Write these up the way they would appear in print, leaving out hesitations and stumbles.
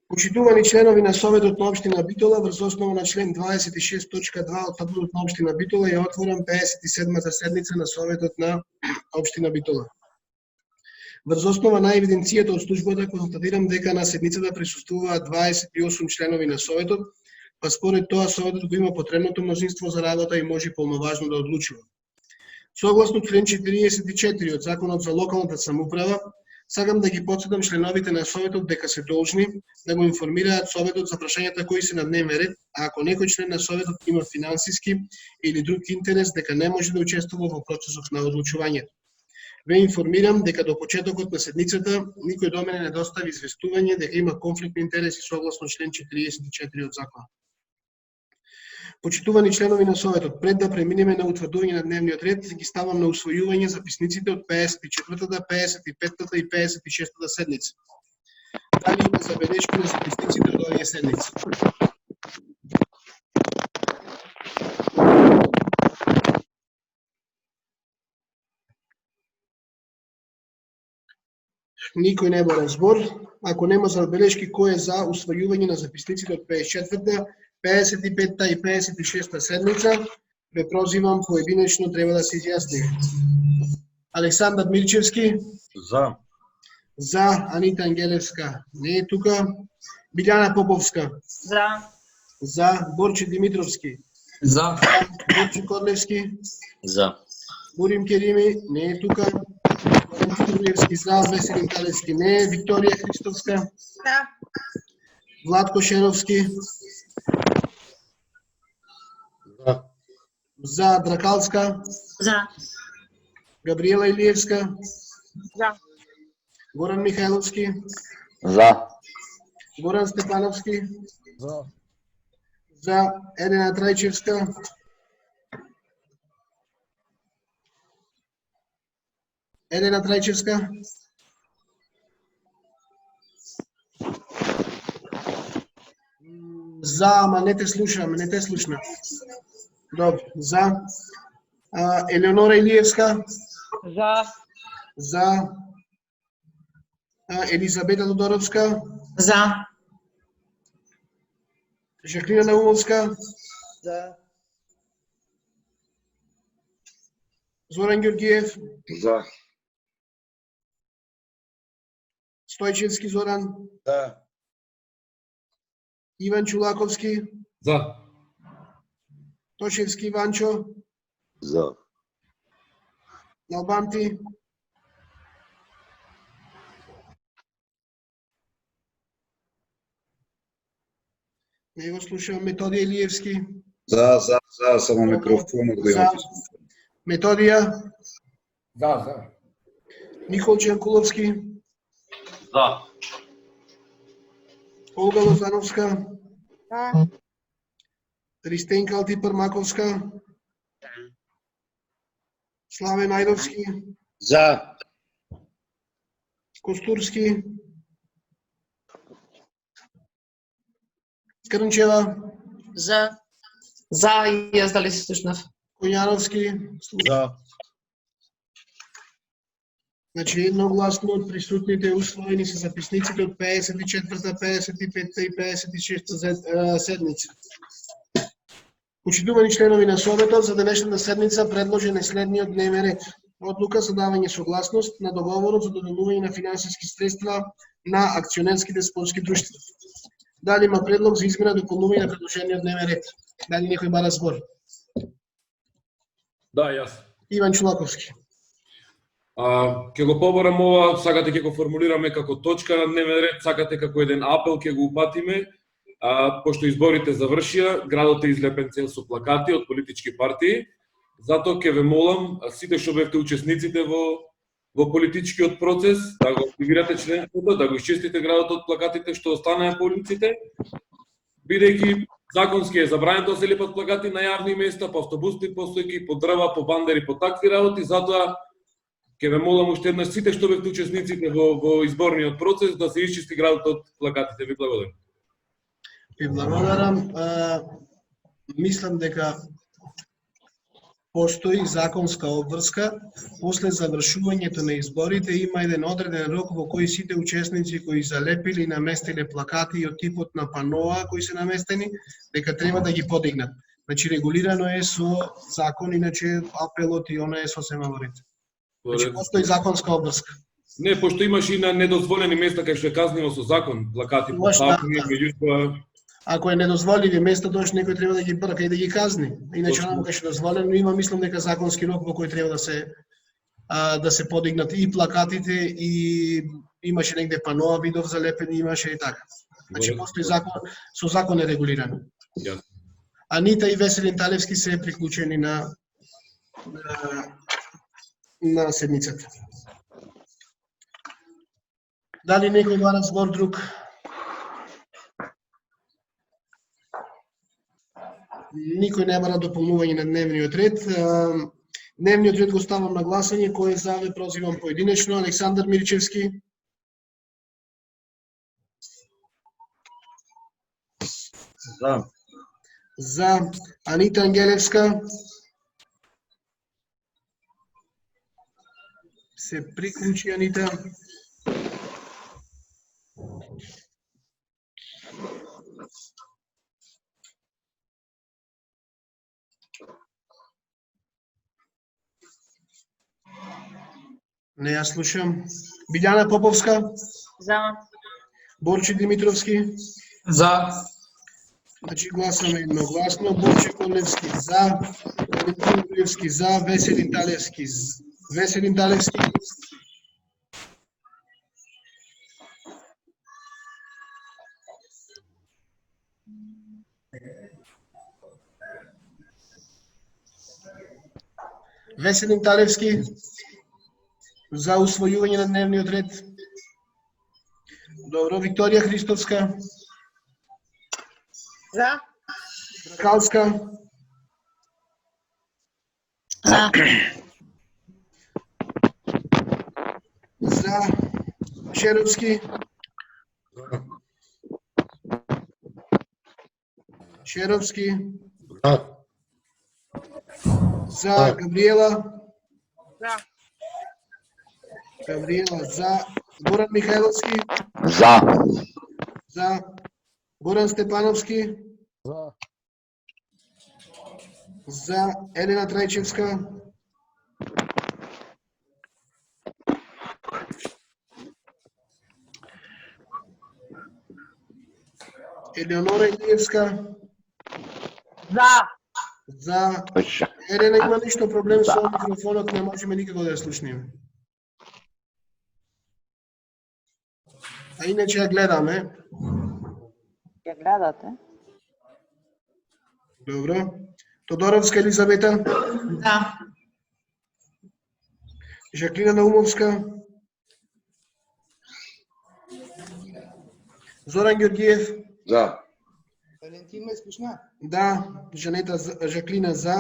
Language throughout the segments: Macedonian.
Почитувани членови на Советот на општина Битола, врз основа на член 26.2 од Статутот на општина Битола ја отворам 57-та седница на Советот на општина Битола. Врз основа на евиденцијата од службата констатирам дека на седницата присуствуваат 28 членови на Советот, па според тоа Советот го има потребното мнозинство за работа и може полноважно да одлучува. Согласно член 44 од Законот за локалната самоуправа, сакам да ги потсетам членовите на Советот дека се должни да го информираат Советот за прашањата кои се на дневен ред, а ако некој член на Советот има финансиски или друг интерес, дека не може да учествува во процесот на одлучувањето. Ве информирам дека до почетокот на седницата никој до мене не достави известување дека има конфликт на интереси согласно член 44 од Законот. Почитувани членови на Советот, пред да преминеме на утврдување на дневниот ред, ги ставам на усвојување записниците од 54-та, 55-та и 56-та седница. Дали има забелешки на записниците од овие седници? Никој не бара збор. Ако нема забелешки, кој е за усвојување на записниците од 54-та, 55-та и 56-та седница, ве прозивам поединечно треба да се изјасни. Александар Мирчевски. За. За. Анита Ангелевска. Не е тука. Билјана Поповска. За. За. Борче Димитровски. За. Борче Кодлевски. За. Бурим Керими. Не е тука. Валентин за. Веселин Калевски. Не е. Викторија Христовска. За. Владко Шеровски. За. За. Дракалска. За. Габриела Илиевска. За. Горан Михайловски. За. Горан Степановски. За. За. Елена Трајчевска. Елена Трајчевска. За, ама не те слушам, не те слушна. Добро, за. Елеонора Илиевска. За. За. Елизабета Тодоровска. За. Жаклина Наумовска. За. Зоран Георгиев. За. Стојчевски Зоран. За. Иван Чулаковски. За. Тошевски Иванчо. За. Налбанти. Не го слушам. Методија Илиевски. За, само микрофонот го имам. Методија. За. Никол Джанкуловски. За. Олга Лозановска. За. Ристенка Алтипар-Маковска. Славен Ајдовски. За. Костурски. Скрнчева. За. За и јас дали се слушнав. Коњановски. За. Значи едногласно од присутните усвоени се записниците од 54-та, 55-та и 56-та седница. Почитувани членови на Советот, за денешната седница предложен е следниот дневен ред. Одлука за давање согласност на договорот за доделување на финансиски средства на акционерските спортски друштва. Дали има предлог за измена и дополнување на предложениот дневен ред? Дали некој бара збор? Да, јас. Иван Чулаковски. Ќе го побарам ова, сакате ќе го формулираме како точка на дневен ред, сакате како еден апел ќе го упатиме, пошто изборите завршија, градот е излепен цел со плакати од политички партии, затоа ќе ве молам сите што бевте учесниците во политичкиот процес, да го активирате членството, да го исчистите градот од плакатите што останаа по улиците, бидејќи законски е забрането да се лепат плакати на јавни места, по автобусни постојки, по дрва, по бандери, по такви работи, затоа ќе ве молам уште еднаш сите што бевте учесниците во изборниот процес да се исчисти градот од плакатите. Ви благодарам. Ви благодарам. Мислам дека постои законска обврска, после завршувањето на изборите има еден одреден рок во кој сите учесници кои залепиле и наместиле плакати од типот на паноа кои се наместени, дека треба да ги подигнат. Значи регулирано е со закон, иначе апелот и она е сосема во ред. Значи постои законска обврска. Не, пошто имаш и на недозволени места кај што е казниво со закон, плакати, Имаш, поставени, да. меѓутоа Ако е недозволиви места, тоа што некој треба да ги брка и да ги казни. Иначе онаму кај што е дозволено, има мислам дека законски рок во кој треба да се подигнат и плакатите и имаше негде паноа видов залепени, имаше и така. Значи постои закон, со закон е регулирано. Јасно. Анита и Веселин Талевски се приклучени на седницата. Дали некој бара збор друг? Никој не бара дополнување на дневниот ред. Дневниот ред го ставам на гласање. Кој е за, ве прозивам поединечно. Александар Мирчевски. За. За. Анита Ангелевска. Се приклучи Анита. Не ја слушам. Билјана Поповска. За. Борче Димитровски. За. Значи гласаме едногласно. Борче Коневски за. Валентин Гујевски за. Веселин Талевски. Веселин Талевски. Веселин Талевски. За усвојување на дневниот ред. Добро, Викторија Христовска. За. Дракалска. За. За. Шеровски. Шеровски. За. Габриела. За. Габриела за. Горан Михайловски. За. За. Горан Степановски. За. За. Елена Трајчевска. Елеонора Илиевска. За. За. Елена има ништо проблем со микрофонот, не можеме никако да ја слушнеме. А иначе ја гледаме. Ја гледате? Добро. Тодоровска Елизавета. За. Жаклина Наумовска. Зоран Георгиев. За. Валентин ме слушна? Да. Жаклина за.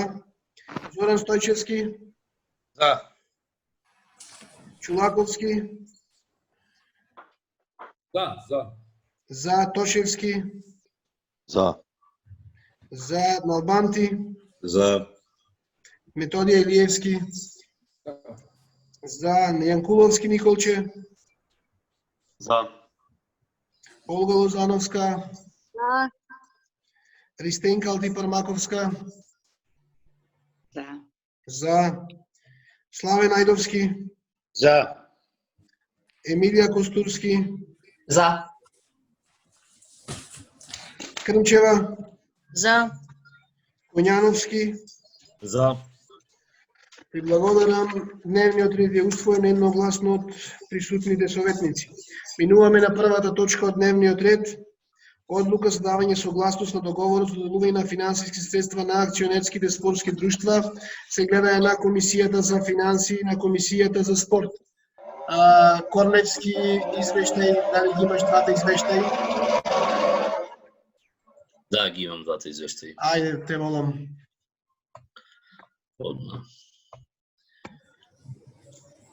Зоран Стојчевски. За. Чулаковски. За. За. Тошевски. За. За. Налбанти. За. Методија Илиевски. За. Јанкуловски Николче. За. Олга Лозановска. За. Ристенка Алтипармаковска. За. За. Славен Ајдовски. За. Емилија Костурски. За. Крмчева. За. Коњановски. За. Ви благодарам. Дневниот ред е усвоен едногласно од присутните советници. Минуваме на првата точка од дневниот ред. Одлука за давање согласност на договорот за доделување на финансиски средства на акционерските спортски друштва се гледа на Комисијата за финансии и на Комисијата за спорт. Корневски извештај, дали ги имаш двата извештаи? Да, ги имам двата извештаи. Ајде, те молам. Одма.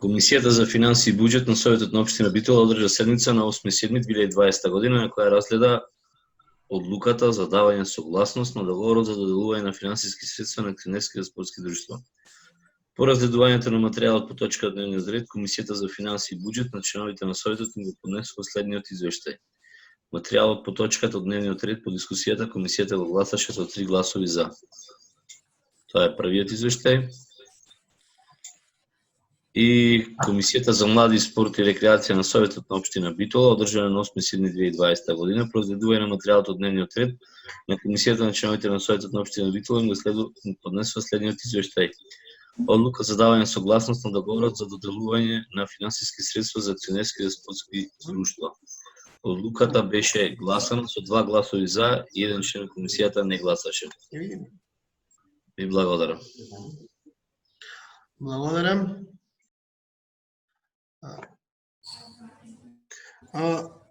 Комисијата за финансии и буџет на Советот на општина Битола одржа седница на 8.7.2020 година на која разгледа одлуката за давање согласност на договорот за доделување на финансиски средства на акционерски спортски друштва. По разгледувањето на материјалот по точка од дневниот ред, Комисијата за финансии и буџет на членовите на советот им го поднесува следниот извештај. Материјалот по точката од дневниот ред по дискусијата Комисијата го гласаше со 3 гласови за. Тоа е првиот извештај. И Комисијата за млади, спорт и рекреација на Советот на општина Битола, одржана на 8 јуни 2020 година, по разгледување на материјалот од дневниот ред на Комисијата на членовите на Советот на општина Битола им поднесува следниот извештај. Одлука за давање согласност на договорот за доделување на финансиски средства за акционерски спортски друштва. Одлуката беше гласана со 2 гласови за и 1 член на комисијата не гласаше. Ви благодарам. Благодарам.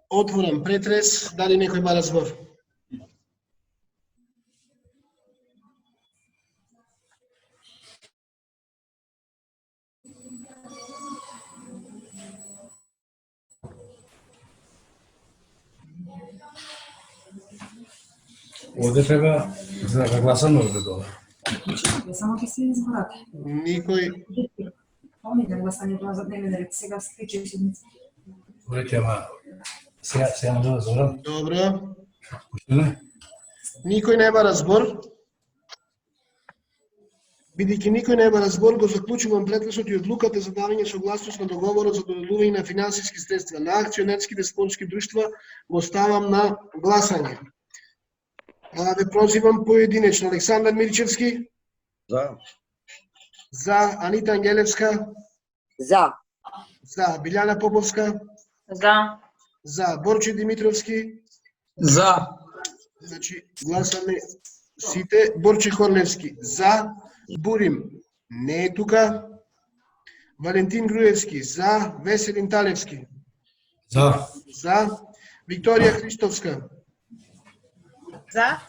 Отворам претрес. Дали некој бара збор? Овде треба за гласаме овде долу. Само ќе се изборат. Никој. Помните гласањето за дневен ред, сега стиче седмица. Говорите, ама сега можеме да зборам? Добро. Пуштиме? Никој не бара збор. Бидејќи никој не бара збор, го заклучувам претресот и одлуката за давање согласност на договорот за доделување на финансиски средства на акционерските спортски друштва го ставам на гласање. Ве прозивам поединечно. Александар Мирчевски. За. За. Анита Ангелевска. За. За. Билјана Поповска. За. За. Борче Димитровски. За. Значи, гласаме сите. Борче Корневски. За. Бурим. Не е тука. Валентин Груевски. За. Веселин Талевски. За. За. Викторија Христовска. За.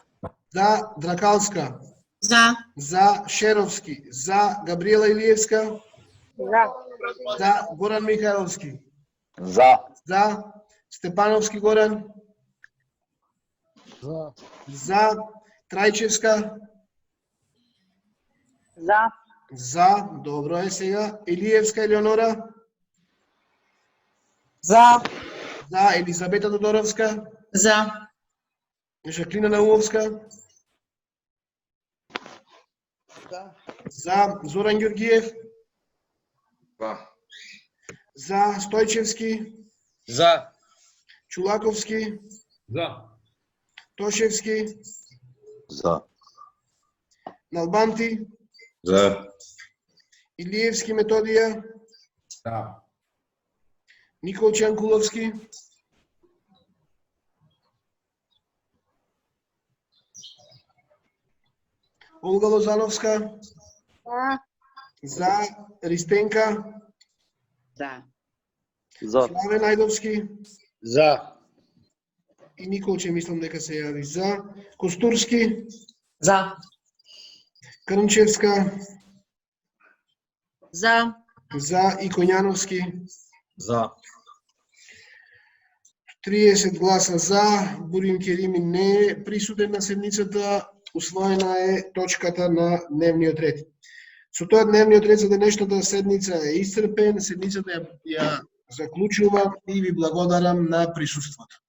За. Дракалска. За. За. Шеровски. За. Габриела Илиевска. За. За. Горан Михайловски. За. За. Степановски Горан. За. За. Трајчевска. За. За. Добро е сега. Илиевска Елеонора. За. За. Елизабета Тодоровска. За. Жаклина Наумовска. За. Зоран Ѓоргиев. За. За. Стојчевски. За. Чулаковски. За. Тошевски. За. Налбанти. За. Илиевски Методија. Да. Никол Чанкуловски. Олга Лозановска. За. Ристенка. За. Славе Најдовски. За. И Николче мислам дека се јави. За. Костурски. За. Крнчевска. За. За. Икоњановски. За. 30 гласа за. Бурим Керими не е присутен на седницата. Усвоена е точката на дневниот ред. Со тоа дневниот ред за денешната седница е исцрпен. Седницата ја заклучувам и ви благодарам на присуството.